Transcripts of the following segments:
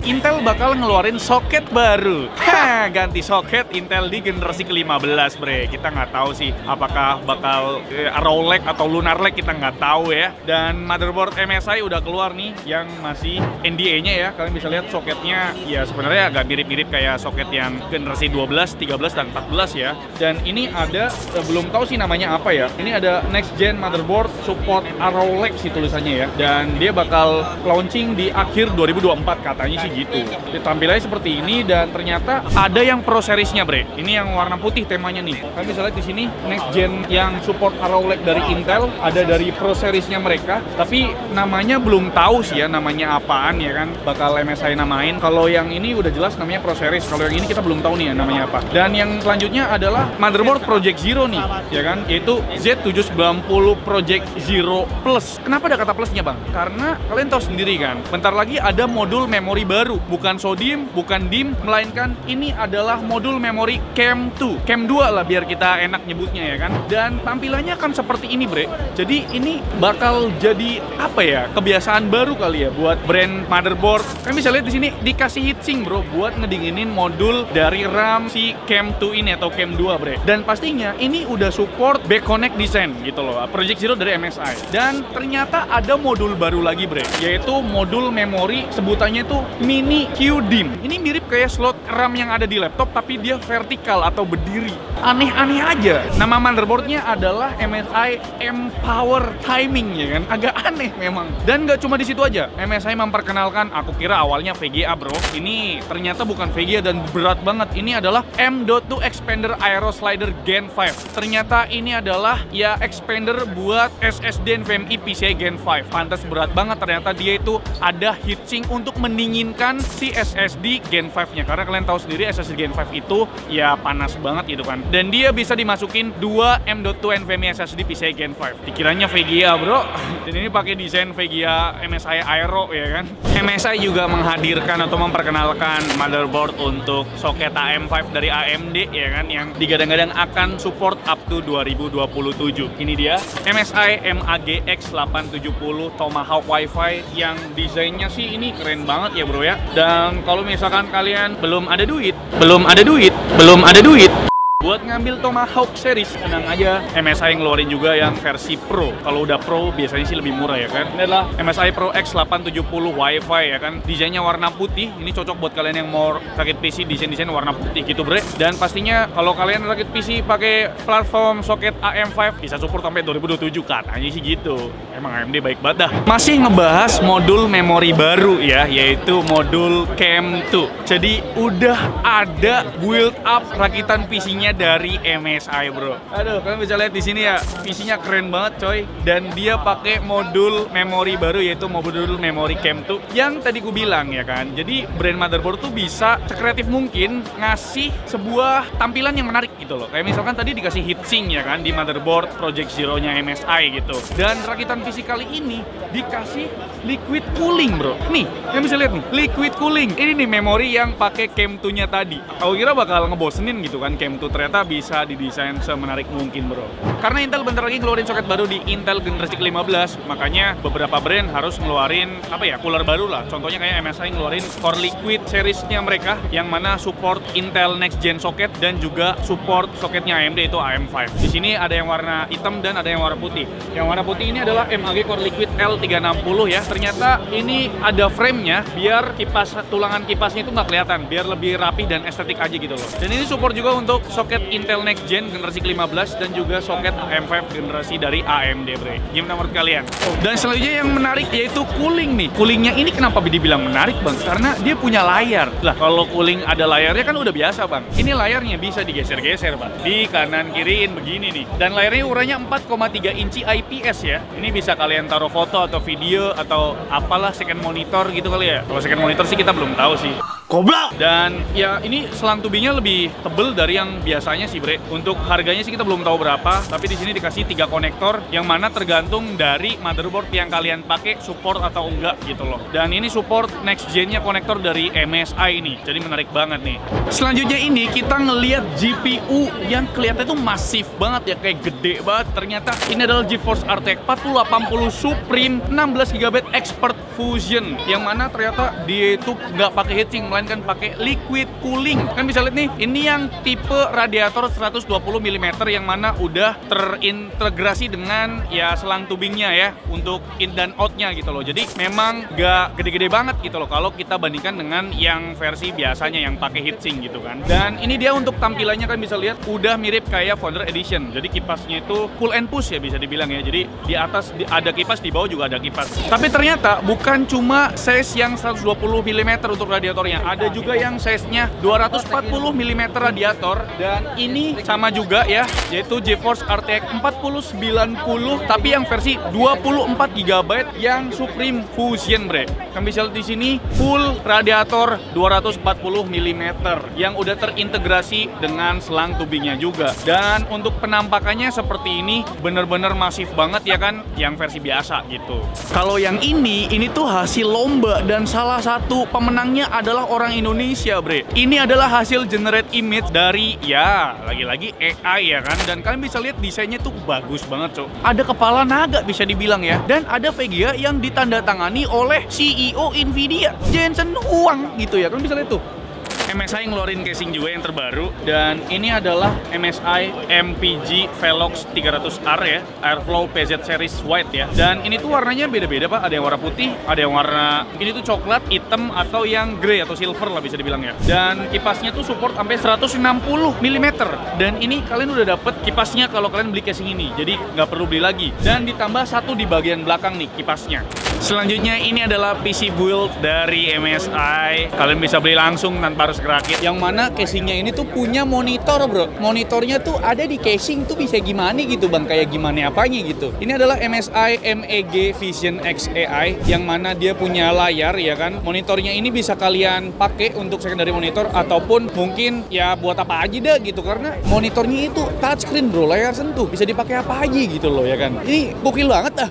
Intel bakal ngeluarin soket baru. Ganti soket Intel di generasi ke-15, bre. Kita nggak tahu sih apakah bakal Arrow Lake atau Lunar Lake, kita nggak tahu ya. Dan motherboard MSI udah keluar nih yang masih NDA-nya ya. Kalian bisa lihat soketnya ya sebenarnya agak mirip-mirip kayak soket yang generasi 12, 13, dan 14 ya. Dan ini ada, belum tahu sih namanya apa ya. Ini ada Next Gen Motherboard Support Arrow Lake sih tulisannya ya. Dan dia bakal launching di akhir 2024 katanya sih gitu. Tampilannya seperti ini dan ternyata ada yang Pro Series-nya, bre. Ini yang warna putih temanya nih. Kalian bisa lihat di sini Next Gen yang support Arrow Lake dari Intel, ada dari Pro Series-nya mereka. Tapi namanya belum tahu sih ya namanya apaan ya kan. Bakal MSI namain. Kalau yang ini udah jelas namanya Pro Series. Kalau yang ini kita belum tahu nih ya namanya apa. Dan yang selanjutnya adalah motherboard Project Zero nih, ya kan? Yaitu Z790 Project Zero Plus. Kenapa ada kata plusnya, Bang? Karena kalian tahu sendiri kan, bentar lagi ada modul memori baru, bukan SODIMM, bukan DIMM, melainkan ini adalah modul memori CAM2. CAM2 lah biar kita enak nyebutnya ya kan. Dan tampilannya kan seperti ini, bre. Jadi ini bakal jadi apa ya? Kebiasaan baru kali ya buat brand motherboard. Kalian bisa lihat di sini dikasih heatsink, bro, buat ngedinginin modul dari RAM si CAM2 ini atau CAM2, bre. Dan pastinya ini udah support back connect design gitu loh. Project Zero dari MSI. Dan ternyata ada modul baru lagi, bre, yaitu modul memori sebutannya itu Mini QDIMM. Ini mirip kayak slot RAM yang ada di laptop, tapi dia vertikal atau berdiri. Aneh-aneh aja. Nama motherboardnya adalah MSI Empower Timing ya kan. Agak aneh memang. Dan nggak cuma di situ aja. MSI memperkenalkan, aku kira awalnya VGA, bro. Ini ternyata bukan VGA dan berat banget. Ini adalah M.2 Expander Aero Slider Gen 5. Ternyata ini adalah ya expander buat SSD NVMe PCIe Gen 5. Pantas berat banget, ternyata dia itu ada heatsink untuk mendinginkan si SSD Gen 5-nya. Karena kalian tahu sendiri SSD Gen 5 itu ya panas banget gitu kan. Dan dia bisa dimasukin 2 M.2 NVMe SSD PCIe Gen 5. Dikiranya VGA, bro. Dan ini pakai desain VGA MSI Aero ya kan. MSI juga menghadirkan atau memperkenalkan motherboard untuk soket AM5 dari AMD ya kan, yang digadang-gadang akan support up to 2027. Ini dia MSI MAGX 870 Tomahawk Wi-Fi yang desainnya sih ini keren banget ya, bro ya. Dan kalau misalkan kalian belum ada duit buat ngambil Tomahawk series, tenang aja, MSI ngeluarin juga yang versi Pro. Kalau udah Pro biasanya sih lebih murah ya kan. Ini adalah MSI Pro X 870 Wi-Fi ya kan. Desainnya warna putih. Ini cocok buat kalian yang mau rakit PC desain-desain warna putih gitu, bre. Dan pastinya kalau kalian rakit PC pakai platform soket AM5 bisa support sampai 2027 katanya sih gitu. Emang AMD baik banget dah. Masih ngebahas modul memori baru ya, yaitu modul CAM2. Jadi udah ada build up rakitan PC-nya dari MSI, bro. Aduh, kalian bisa lihat di sini ya, PC-nya keren banget, coy. Dan dia pakai modul memori baru, yaitu modul memori CAM2 yang tadi gue bilang ya kan. Jadi brand motherboard tuh bisa sekreatif mungkin ngasih sebuah tampilan yang menarik gitu loh. Kayak misalkan tadi dikasih heatsink ya kan di motherboard Project Zero-nya MSI gitu. Dan rakitan PC kali ini dikasih liquid cooling, bro. Nih, kalian bisa lihat nih, liquid cooling. Ini nih memori yang pakai CAM2-nya tadi. Aku kira bakal ngebosenin gitu kan CAM2, ternyata bisa didesain semenarik mungkin, bro. Karena Intel bentar lagi ngeluarin soket baru di Intel generasi ke-15, makanya beberapa brand harus ngeluarin apa ya, cooler baru lah. Contohnya kayak MSI ngeluarin Core Liquid series-nya mereka yang mana support Intel Next Gen socket dan juga support soketnya AMD itu AM5. Di sini ada yang warna hitam dan ada yang warna putih. Yang warna putih ini adalah MAG Core Liquid L360 ya. Ternyata ini ada frame-nya biar tulangan kipasnya itu nggak kelihatan, biar lebih rapi dan estetik aja gitu loh. Dan ini support juga untuk soket Intel Next Gen generasi ke-15 dan juga soket AM5 generasi dari AMD, bre. Gimana menurut kalian? Dan selanjutnya yang menarik yaitu cooling nih. Coolingnya ini kenapa dibilang menarik, bang? Karena dia punya layar. Lah, kalau cooling ada layarnya kan udah biasa, bang. Ini layarnya bisa digeser-geser, bang. Di kanan kiriin begini nih. Dan layarnya ukurannya 4,3 inci IPS ya. Ini bisa kalian taruh foto atau video atau apalah second monitor gitu kali ya. Kalau second monitor sih kita belum tahu sih. Goblok! Dan ya ini selang tubingnya lebih tebel dari yang biasanya sih bre. Untuk harganya sih kita belum tahu berapa, tapi di sini dikasih 3 konektor yang mana tergantung dari motherboard yang kalian pakai support atau enggak gitu loh. Dan ini support next gen-nya konektor dari MSI ini. Jadi menarik banget nih. Selanjutnya ini kita ngelihat GPU yang kelihatan itu masif banget ya, kayak gede banget. Ternyata ini adalah GeForce RTX 4080 Supreme 16GB Expert Fusion, yang mana ternyata dia itu nggak pakai heatsink, melainkan pakai liquid cooling. Kan bisa lihat nih, ini yang tipe radiator 120 mm yang mana udah terintegrasi dengan ya selang tubingnya ya untuk in dan outnya gitu loh. Jadi memang nggak gede-gede banget gitu loh kalau kita bandingkan dengan yang versi biasanya yang pakai heatsink gitu kan. Dan ini dia untuk tampilannya kan bisa lihat udah mirip kayak Founder Edition. Jadi kipasnya itu pull and push ya bisa dibilang ya. Jadi di atas ada kipas, di bawah juga ada kipas. Tapi ternyata bukan cuma size yang 120 mm untuk radiatornya, ada juga yang size-nya 240 mm radiator. Dan ini sama juga ya, yaitu GeForce RTX 4090 tapi yang versi 24 GB yang Supreme Fusion bre. Kalian bisa lihat di sini full radiator 240 mm yang udah terintegrasi dengan selang tubingnya juga. Dan untuk penampakannya seperti ini bener-bener masif banget ya kan, yang versi biasa gitu. Kalau yang ini tuh hasil lomba dan salah satu pemenangnya adalah orang Indonesia bre. Ini adalah hasil generate image dari ya lagi-lagi AI ya kan. Dan kalian bisa lihat desainnya tuh bagus banget cok. Ada kepala naga bisa dibilang ya. Dan ada VGA yang ditandatangani oleh CEO Nvidia, Jensen Huang gitu ya. Kalian bisa lihat tuh. MSI ngeluarin casing juga yang terbaru, dan ini adalah MSI MPG Velox 300R ya, Airflow PZ Series White ya. Dan ini tuh warnanya beda-beda pak, ada yang warna putih, ada yang warna ini tuh coklat, hitam, atau yang grey atau silver lah bisa dibilang ya. Dan kipasnya tuh support sampai 160 mm. Dan ini kalian udah dapet kipasnya kalau kalian beli casing ini, jadi nggak perlu beli lagi. Dan ditambah satu di bagian belakang nih kipasnya. Selanjutnya ini adalah PC build dari MSI. Kalian bisa beli langsung tanpa harus kerakit. Yang mana casingnya ini tuh punya monitor bro. Monitornya tuh ada di casing tuh bisa gimana gitu bang. Kayak gimana apanya gitu. Ini adalah MSI MEG Vision X AI. Yang mana dia punya layar ya kan. Monitornya ini bisa kalian pakai untuk secondary monitor. Ataupun mungkin ya buat apa aja dah gitu. Karena monitornya itu touchscreen bro. Layar sentuh. Bisa dipakai apa aja gitu loh ya kan. Ini gokil banget ah.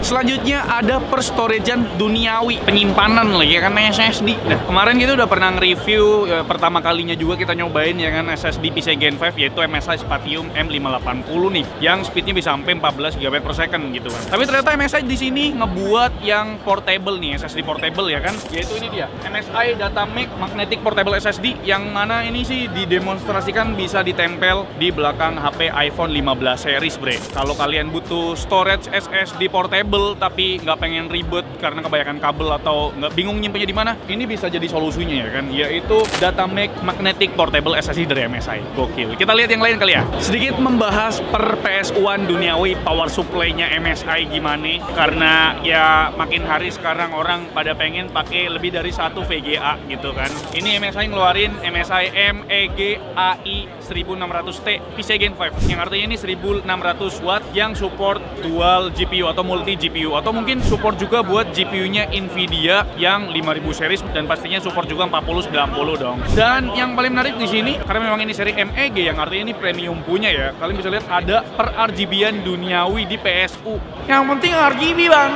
Selanjutnya ada storagean duniawi, penyimpanan lagi ya kan, SSD. Nah kemarin kita udah pernah nge-review pertama kalinya juga kita nyobain ya kan SSD PCIe Gen 5 yaitu MSI Spatium M580 nih yang speednya bisa sampai 14 GB per second gitu kan. Tapi ternyata MSI di sini ngebuat yang portable nih, SSD portable ya kan, yaitu ini dia MSI Datamec Magnetic Portable SSD yang mana ini sih didemonstrasikan bisa ditempel di belakang HP iPhone 15 series bre. Kalau kalian butuh storage SSD portable tapi nggak pengen ribet karena kebanyakan kabel atau nggak bingung nyimpennya di mana, ini bisa jadi solusinya ya kan, yaitu Datamec Magnetic Portable SSD dari MSI. Gokil. Kita lihat yang lain kali ya. Sedikit membahas per PS1 duniawi power supply-nya MSI gimana, karena ya makin hari sekarang orang pada pengen pakai lebih dari satu VGA gitu kan. Ini MSI ngeluarin MSI MEG AI 1600T PCIe Gen 5 yang artinya ini 1600 watt yang support dual GPU atau multi GPU, atau mungkin support juga buat GPU-nya Nvidia yang 5000 series, dan pastinya support juga 4090 dong. Dan yang paling menarik di sini karena memang ini seri MEG yang artinya ini premium punya ya. Kalian bisa lihat ada per RGB-an duniawi di PSU. Yang penting RGB, Bang.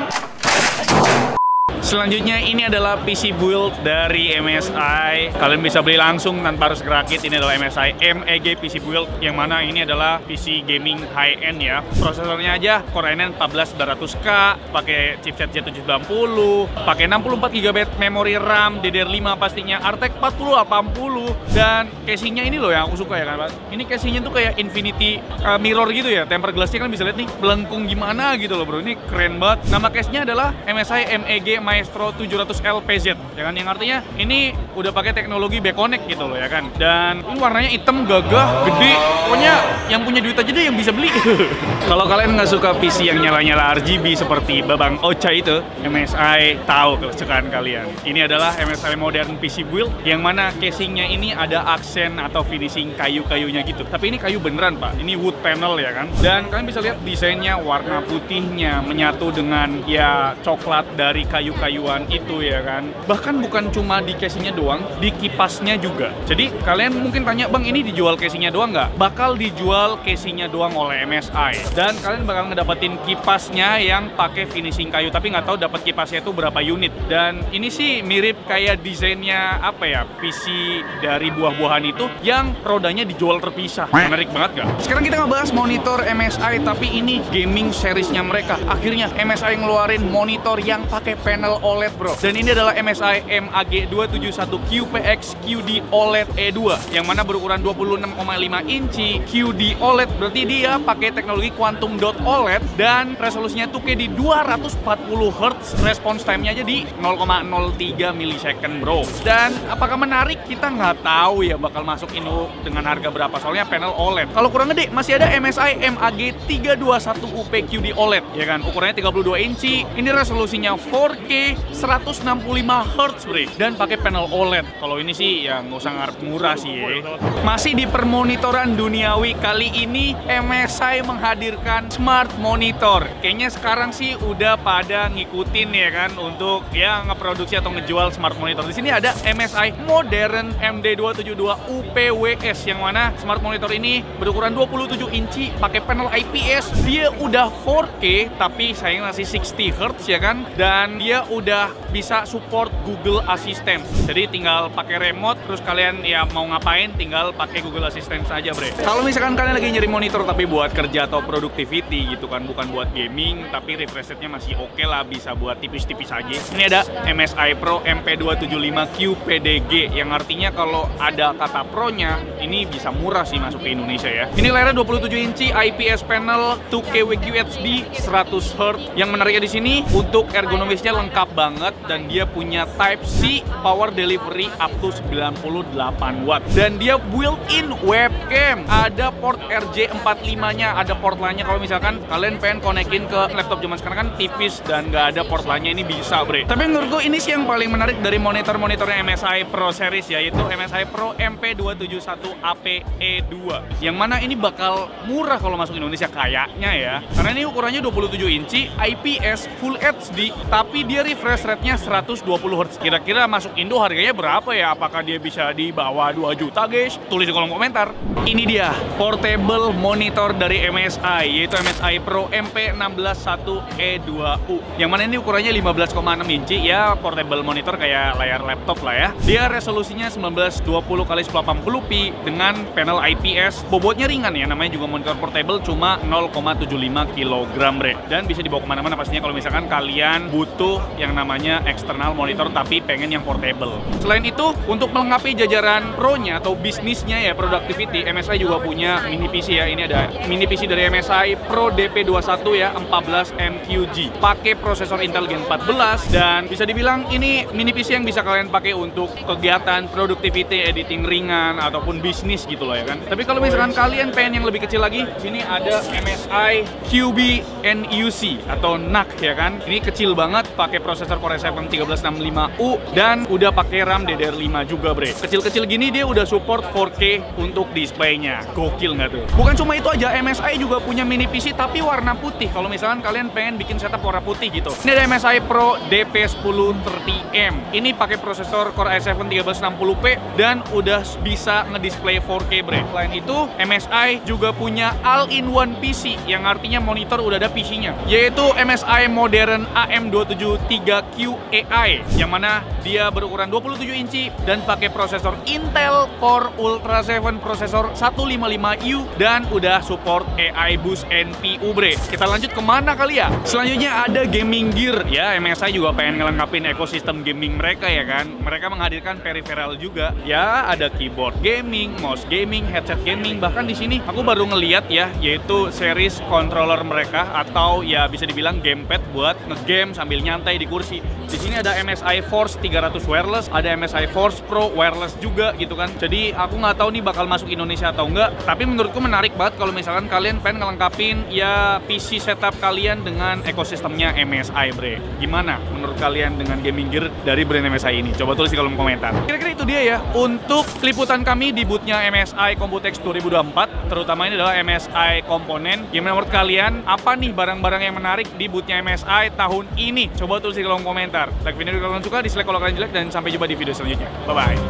Selanjutnya ini adalah PC build dari MSI. Kalian bisa beli langsung tanpa harus kerakit. Ini adalah MSI MEG PC build yang mana ini adalah PC gaming high end ya. Prosesornya aja Core i9 14900K, pakai chipset Z790, pakai 64 GB memori RAM, DDR5 pastinya, RTX 4080, dan casingnya ini loh yang aku suka ya kan. Ini casingnya tuh kayak infinity mirror gitu ya. Tempered glassnya kan bisa lihat nih melengkung gimana gitu loh bro. Ini keren banget. Nama case-nya adalah MSI MEG Maestro 700L PZ ya kan, yang artinya ini udah pakai teknologi back-connect gitu loh ya kan. Dan ini warnanya hitam, gagah, gede, pokoknya yang punya duit aja deh yang bisa beli. Kalau kalian nggak suka PC yang nyala-nyala RGB seperti Babang Ocha itu, MSI tahu kesukaan kalian. Ini adalah MSI modern PC build yang mana casingnya ini ada aksen atau finishing kayu-kayunya gitu. Tapi ini kayu beneran pak, ini wood panel ya kan. Dan kalian bisa lihat desainnya, warna putihnya menyatu dengan ya coklat dari kayu kayu-kayuan itu ya kan. Bahkan bukan cuma di casingnya doang, di kipasnya juga. Jadi kalian mungkin tanya, bang ini dijual casingnya doang nggak? Bakal dijual casingnya doang oleh MSI. Dan kalian bakal ngedapetin kipasnya yang pakai finishing kayu, tapi nggak tahu dapat kipasnya itu berapa unit. Dan ini sih mirip kayak desainnya apa ya, PC dari buah-buahan itu yang rodanya dijual terpisah. Menarik banget gak? Sekarang kita ngebahas monitor MSI, tapi ini gaming seriesnya mereka. Akhirnya MSI ngeluarin monitor yang pakai panel OLED bro. Dan ini adalah MSI MAG271 QPX QD OLED E2 yang mana berukuran 26,5 inci QD OLED. Berarti dia pakai teknologi Quantum Dot OLED dan resolusinya 2K di 240 Hz. Response time-nya aja di 0,03 millisecond bro. Dan apakah menarik? Kita nggak tahu ya bakal masuk Indo dengan harga berapa, soalnya panel OLED. Kalau kurang gede masih ada MSI MAG321 UP QD OLED ya kan, ukurannya 32 inci. Ini resolusinya 4K 165 Hz bre, dan pakai panel OLED. Kalau ini sih ya nggak usah ngarep murah sih ya. Masih di permonitoran duniawi, kali ini MSI menghadirkan smart monitor. Kayaknya sekarang sih udah pada ngikutin ya kan untuk ya ngeproduksi atau ngejual smart monitor. Di sini ada MSI Modern MD272 UPWS yang mana smart monitor ini berukuran 27 inci, pakai panel IPS. Dia udah 4K tapi sayang masih 60 Hz ya kan, dan dia udah bisa support Google Assistant. Jadi tinggal pakai remote, terus kalian ya mau ngapain tinggal pakai Google Assistant saja bre. Kalau misalkan kalian lagi nyari monitor tapi buat kerja atau productivity gitu kan, bukan buat gaming, tapi refresh rate-nya masih oke lah, bisa buat tipis-tipis aja. Ini ada MSI Pro MP275 QPDG yang artinya kalau ada kata Pro-nya ini bisa murah sih masuk ke Indonesia ya. Ini layarnya 27 inci, IPS panel, 2K QHD 100 Hz. Yang menariknya di sini untuk ergonomisnya lengkap banget dan dia punya Type C power delivery up to 98 watt. Dan dia built-in webcam. Ada port RJ45-nya, ada port lainnya kalau misalkan kalian pengen konekin ke laptop zaman sekarang kan tipis dan nggak ada port lainnya, ini bisa bre. Tapi menurutku ini sih yang paling menarik dari monitor-monitornya MSI Pro series, yaitu MSI Pro MP271 APE2 yang mana ini bakal murah kalau masuk Indonesia kayaknya ya, karena ini ukurannya 27 inci, IPS, Full HD, tapi dia refresh rate-nya 120 Hz. Kira-kira masuk Indo harganya berapa ya? Apakah dia bisa di bawah 2 juta guys? Tulis di kolom komentar. Ini dia portable monitor dari MSI, yaitu MSI Pro MP161E2U yang mana ini ukurannya 15,6 inci ya, portable monitor kayak layar laptop lah ya. Dia resolusinya 1920x1080p dengan panel IPS. Bobotnya ringan ya, namanya juga monitor portable, cuma 0,75 kg bre. Dan bisa dibawa kemana-mana pastinya kalau misalkan kalian butuh yang namanya external monitor tapi pengen yang portable. Selain itu, untuk melengkapi jajaran pro-nya atau bisnisnya ya, productivity, MSI juga punya mini PC ya. Ini ada mini PC dari MSI Pro DP21 ya, 14 MQG. Pakai prosesor Intel Gen 14 dan bisa dibilang ini mini PC yang bisa kalian pakai untuk kegiatan productivity, editing ringan ataupun bisnis gitu loh ya kan. Tapi kalau misalkan kalian pengen yang lebih kecil lagi, sini ada MSI QB NUC atau NUC ya kan. Ini kecil banget, pakai prosesor Core i7 1365U dan udah pakai RAM DDR5 juga bre. Kecil-kecil gini dia udah support 4K untuk displaynya. Gokil nggak tuh? Bukan cuma itu aja, MSI juga punya mini PC tapi warna putih. Kalau misalkan kalian pengen bikin setup warna putih gitu. Ini ada MSI Pro DP1030M. Ini pakai prosesor Core i7 1360p dan udah bisa ngedisplay 4K bre. Selain itu, MSI juga punya all-in-one PC yang artinya monitor udah ada PC-nya, yaitu MSI Modern AM273QAI yang mana dia berukuran 27 inci dan pakai prosesor Intel Core Ultra 7 prosesor 155U dan udah support AI Boost NPU bre. Kita lanjut kemana kali ya? Selanjutnya ada gaming gear ya. MSI juga pengen ngelengkapin ekosistem gaming mereka ya kan. Mereka menghadirkan peripheral juga ya, ada keyboard gaming, mouse gaming, headset gaming. Bahkan di sini aku baru ngeliat ya, yaitu series controller mereka atau ya bisa dibilang gamepad buat ngegame sambil nyantai di kursi. Di sini ada MSI Force 300 wireless, ada MSI Force Pro wireless juga gitu kan. Jadi aku nggak tahu nih bakal masuk Indonesia Indonesia atau enggak, tapi menurutku menarik banget kalau misalkan kalian pengen ngelengkapin ya PC setup kalian dengan ekosistemnya MSI, bre. Gimana menurut kalian dengan gaming gear dari brand MSI ini? Coba tulis di kolom komentar. Kira-kira itu dia ya untuk liputan kami di boothnya MSI Computex 2024, terutama ini adalah MSI komponen. Gimana menurut kalian? Apa nih barang-barang yang menarik di boothnya MSI tahun ini? Coba tulis di kolom komentar. Like video kalau kalian suka, dislike kalau kalian jelek, dan sampai jumpa di video selanjutnya. Bye-bye.